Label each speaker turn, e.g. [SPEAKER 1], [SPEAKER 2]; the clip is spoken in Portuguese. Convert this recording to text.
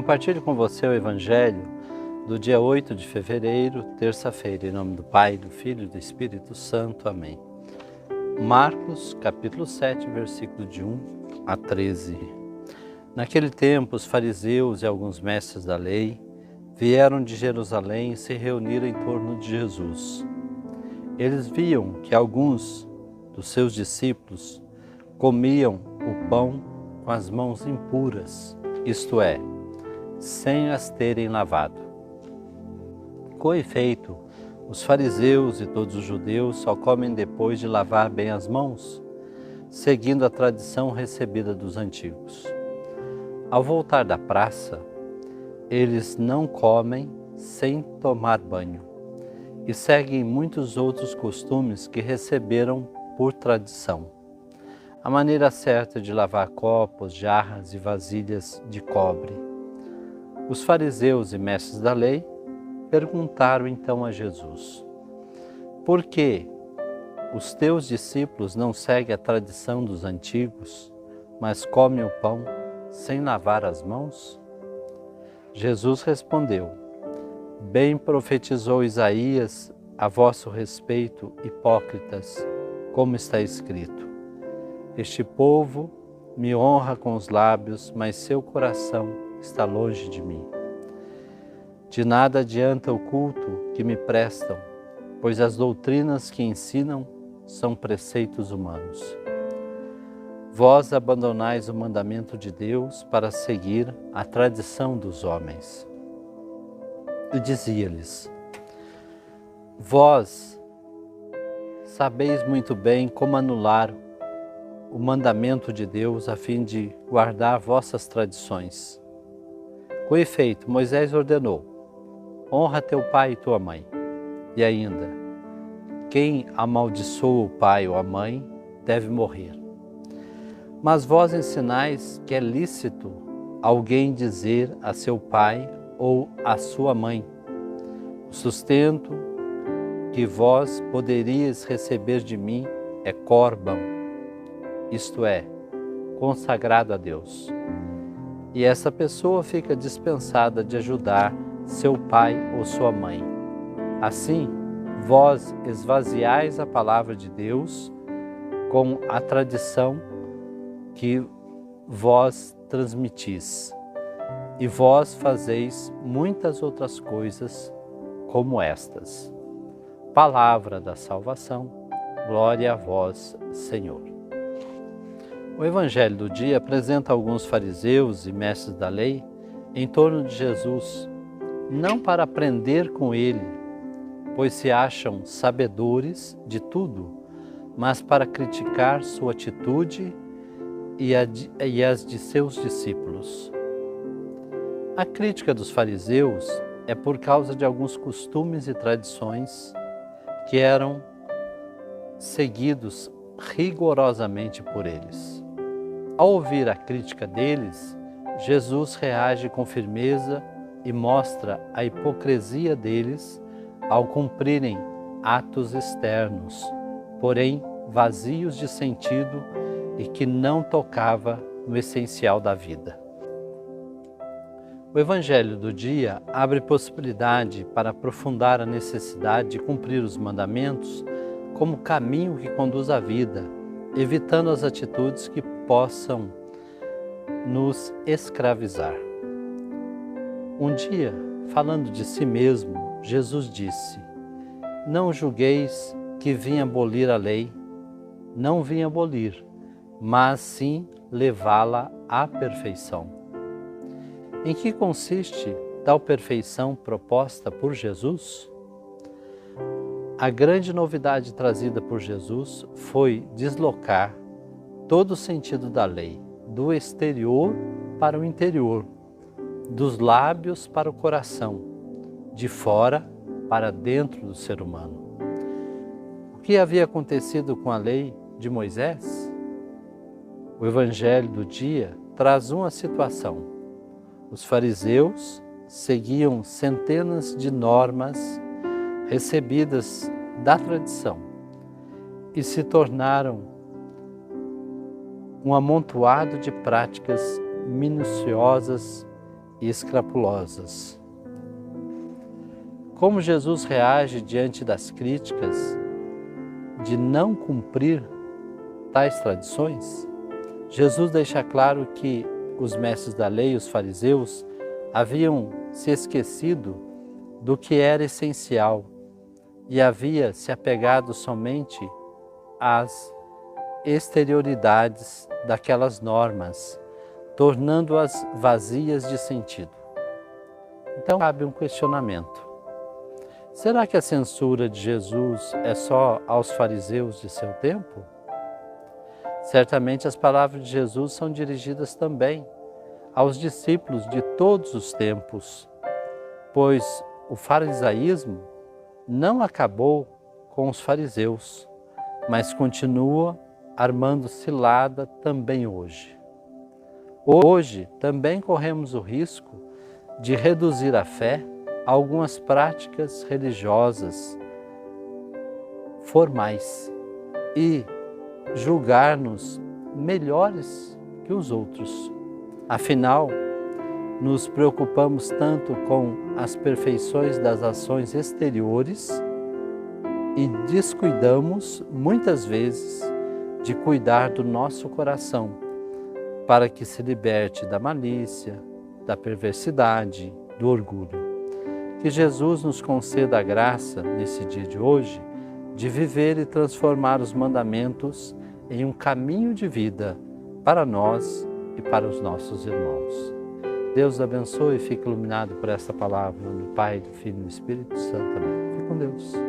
[SPEAKER 1] Compartilho com você o Evangelho do dia 8 de fevereiro, terça-feira, em nome do Pai, do Filho e do Espírito Santo. Amém. Marcos, capítulo 7, versículo de 1 a 13. Naquele tempo, os fariseus e alguns mestres da lei vieram de Jerusalém e se reuniram em torno de Jesus. Eles viam que alguns dos seus discípulos comiam o pão com as mãos impuras, isto é, sem as terem lavado. Com efeito, os fariseus e todos os judeus só comem depois de lavar bem as mãos, seguindo a tradição recebida dos antigos. Ao voltar da praça, eles não comem sem tomar banho e seguem muitos outros costumes que receberam por tradição. A maneira certa de lavar copos, jarras e vasilhas de cobre. Os fariseus e mestres da lei perguntaram então a Jesus: por que os teus discípulos não seguem a tradição dos antigos, mas comem o pão sem lavar as mãos? Jesus respondeu: bem profetizou Isaías a vosso respeito, hipócritas, como está escrito: este povo me honra com os lábios, mas seu coração está longe de mim. De nada adianta o culto que me prestam, pois as doutrinas que ensinam são preceitos humanos. Vós abandonais o mandamento de Deus para seguir a tradição dos homens. E dizia-lhes: vós sabeis muito bem como anular o mandamento de Deus a fim de guardar vossas tradições. Com efeito, Moisés ordenou: honra teu pai e tua mãe. E ainda, quem amaldiçoa o pai ou a mãe deve morrer. Mas vós ensinais que é lícito alguém dizer a seu pai ou a sua mãe: o sustento que vós poderíeis receber de mim é córbão, isto é, consagrado a Deus. E essa pessoa fica dispensada de ajudar seu pai ou sua mãe. Assim, vós esvaziais a palavra de Deus com a tradição que vós transmitis, e vós fazeis muitas outras coisas como estas. Palavra da salvação, glória a vós, Senhor. O Evangelho do dia apresenta alguns fariseus e mestres da lei em torno de Jesus, não para aprender com ele, pois se acham sabedores de tudo, mas para criticar sua atitude e as de seus discípulos. A crítica dos fariseus é por causa de alguns costumes e tradições que eram seguidos rigorosamente por eles. Ao ouvir a crítica deles, Jesus reage com firmeza e mostra a hipocrisia deles ao cumprirem atos externos, porém vazios de sentido e que não tocava no essencial da vida. O Evangelho do dia abre possibilidade para aprofundar a necessidade de cumprir os mandamentos como caminho que conduz à vida, evitando as atitudes que possam nos escravizar. Um dia, falando de si mesmo, Jesus disse: não julgueis que vim abolir a lei, não vim abolir, mas sim levá-la à perfeição. Em que consiste tal perfeição proposta por Jesus? A grande novidade trazida por Jesus foi deslocar todo o sentido da lei, do exterior para o interior, dos lábios para o coração, de fora para dentro do ser humano. O que havia acontecido com a lei de Moisés? O Evangelho do dia traz uma situação. Os fariseus seguiam centenas de normas recebidas da tradição e se tornaram um amontoado de práticas minuciosas e escrupulosas. Como Jesus reage diante das críticas de não cumprir tais tradições? Jesus deixa claro que os mestres da lei, os fariseus, haviam se esquecido do que era essencial e havia se apegado somente às exterioridades daquelas normas, tornando-as vazias de sentido. Então cabe um questionamento. Será que a censura de Jesus é só aos fariseus de seu tempo? Certamente as palavras de Jesus são dirigidas também aos discípulos de todos os tempos, pois o farisaísmo não acabou com os fariseus, mas continua armando cilada também hoje. Hoje também corremos o risco de reduzir a fé a algumas práticas religiosas formais e julgar-nos melhores que os outros. Afinal, nos preocupamos tanto com as perfeições das ações exteriores e descuidamos, muitas vezes, de cuidar do nosso coração, para que se liberte da malícia, da perversidade, do orgulho. Que Jesus nos conceda a graça, nesse dia de hoje, de viver e transformar os mandamentos em um caminho de vida para nós e para os nossos irmãos. Deus abençoe e fique iluminado por essa palavra, no Pai, do Filho e do Espírito Santo. Amém. Fique com Deus.